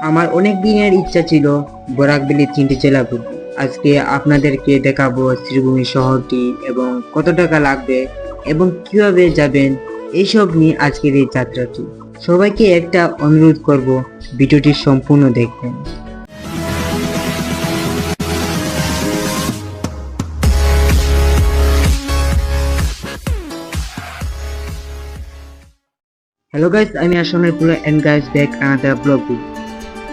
আমার অনেক দিনের ইচ্ছা ছিল বরাকভ্যালি 3টি জেলা ঘুরবো। আজকে আপনাদেরকে দেখাবো শ্রীভূমি শহরটি এবং কত টাকা লাগবে এবং কিভাবে যাবেন, এইসব নিয়ে আজকের এই যাত্রাটি। সবাইকে একটা অনুরোধ করব, ভিডিওটি সম্পূর্ণ দেখবেন। হ্যালো গাইস, আমি আসামের পুরো and guys back another blog.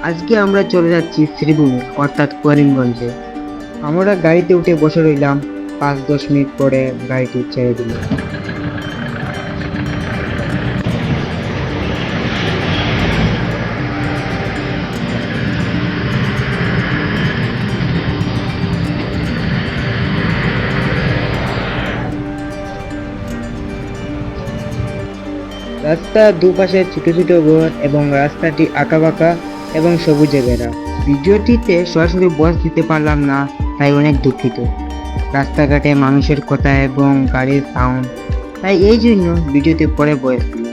আজকে আমরা চলে যাচ্ছি শ্রীভূমি অর্থাৎ করিমগঞ্জে। আমরা গাড়িতে উঠে বসে রইলাম, 5-10 মিনিট পরে গাড়িটি ছেড়ে দিল। রাস্তার দুপাশে ছোট ছোট ঘর এবং রাস্তাটি আঁকাবাঁকা এবং সবুজে ঘেরা। ভিডিওটিতে সরাসরি বয়স দিতে পারলাম না, তাই অনেক দুঃখিত। রাস্তাঘাটে মানুষের কথা এবং গাড়ির সাউন্ড, তাই এই জন্য ভিডিওতে পরে বয়স দিলাম।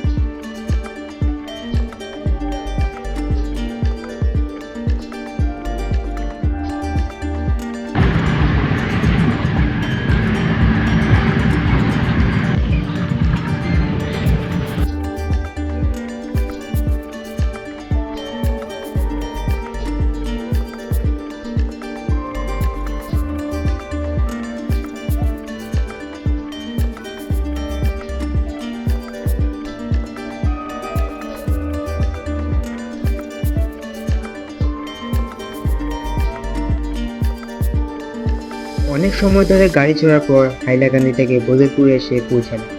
অনেক সময় ধরে গাড়ি চড়ার পর হাইলাকান্দি থেকে বদরপুর এসে পৌঁছালাম।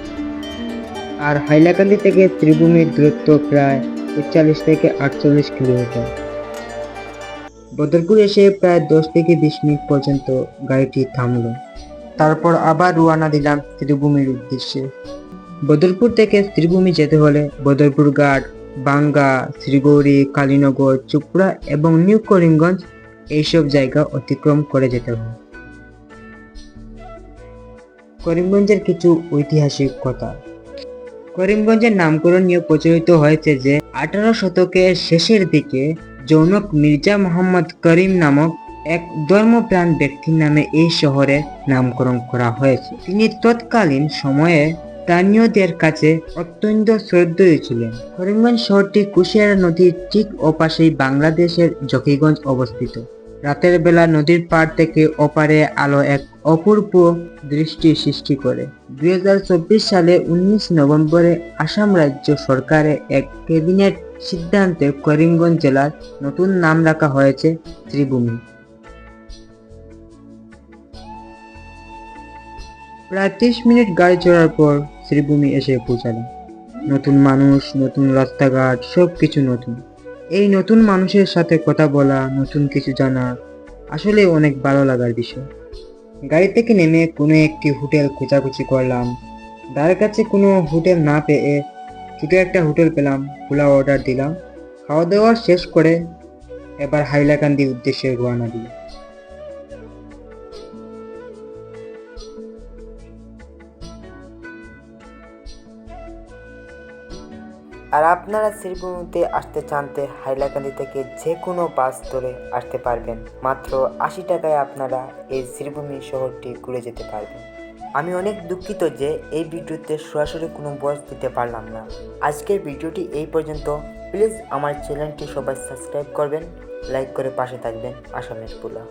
আর হাইলাকান্দি থেকে শ্রীভূমির দূরত্ব প্রায় ৪৫ থেকে ৪৮ কিলোমিটার। বদরপুর এসে প্রায় 10 থেকে 20 মিনিট পর্যন্ত গাড়িটি থামলো। তারপর আবার রওনা দিলাম শ্রীভূমির উদ্দেশ্যে। বদরপুর থেকে শ্রীভূমি যেতে হলে বদরপুর ঘাট, বাঙ্গা, শ্রীগৌরী, কালীনগর, চুপড়া এবং নিউ করিমগঞ্জ এইসব জায়গা অতিক্রম করে যেতে হবে। করিমগঞ্জের কিছু ঐতিহাসিক কথা। করিমগঞ্জের নামকরণ নিয়ে প্রচলিত হয়েছে যে 18 শতকের শেষের দিকে জনক মির্জা মোহাম্মদ করিম নামক এক ধর্মপ্রাণ ব্যক্তির নামে এই শহরের নামকরণ করা হয়েছে। তিনি তৎকালীন সময়ে স্থানীয়দের কাছে অত্যন্ত শ্রদ্ধেয় ছিলেন। করিমগঞ্জ শহরটি কুশিয়ারা নদীর ঠিক ওপাশেই বাংলাদেশের জকিগঞ্জ অবস্থিত। রাতের বেলা নদীর পাড় থেকে ওপারে আলো এক অপূর্ব দৃষ্টি সৃষ্টি করে। 2024 সালে 19 নভেম্বরে আসাম রাজ্য সরকারের এক ক্যাবিনেট সিদ্ধান্তে করিমগঞ্জ জেলার নতুন নাম রাখা হয়েছে শ্রীভূমি। প্রায় 30 মিনিট গাড়ি চড়ার পর শ্রীভূমি এসে পৌঁছালাম। নতুন মানুষ, নতুন রাস্তাঘাট, সবকিছু নতুন। এই নতুন মানুষের সাথে কথা বলা, নতুন কিছু জানা আসলে অনেক ভালো লাগার বিষয়। গাড়ি থেকে নেমে কোনো একটি হোটেল খোঁজাখুঁজি করলাম। তার কাছে কোনো হোটেল না পেয়ে ছোটো একটা হোটেল পেলাম, পোলাও অর্ডার দিলাম। খাওয়া দাওয়া শেষ করে এবার হাইলাকান্দির উদ্দেশ্যে রওনা দিলাম। আর আপনারা শ্রীভূমিতে আসতে চাইলে হাইলাকান্দি থেকে যে কোনো বাস ধরে আসতে পারবেন। মাত্র 80 টাকায় আপনারা এই শ্রীভূমি শহরটি ঘুরে যেতে পারবেন। আমি অনেক দুঃখিত যে এই ভিডিওতে সরাসরি কোনো ভয়েস দিতে পারলাম না। আজকের ভিডিওটি এই পর্যন্ত। প্লিজ আমার চ্যানেলটি সবাই সাবস্ক্রাইব করবেন, লাইক করে পাশে থাকবেন। আসামের পোলা।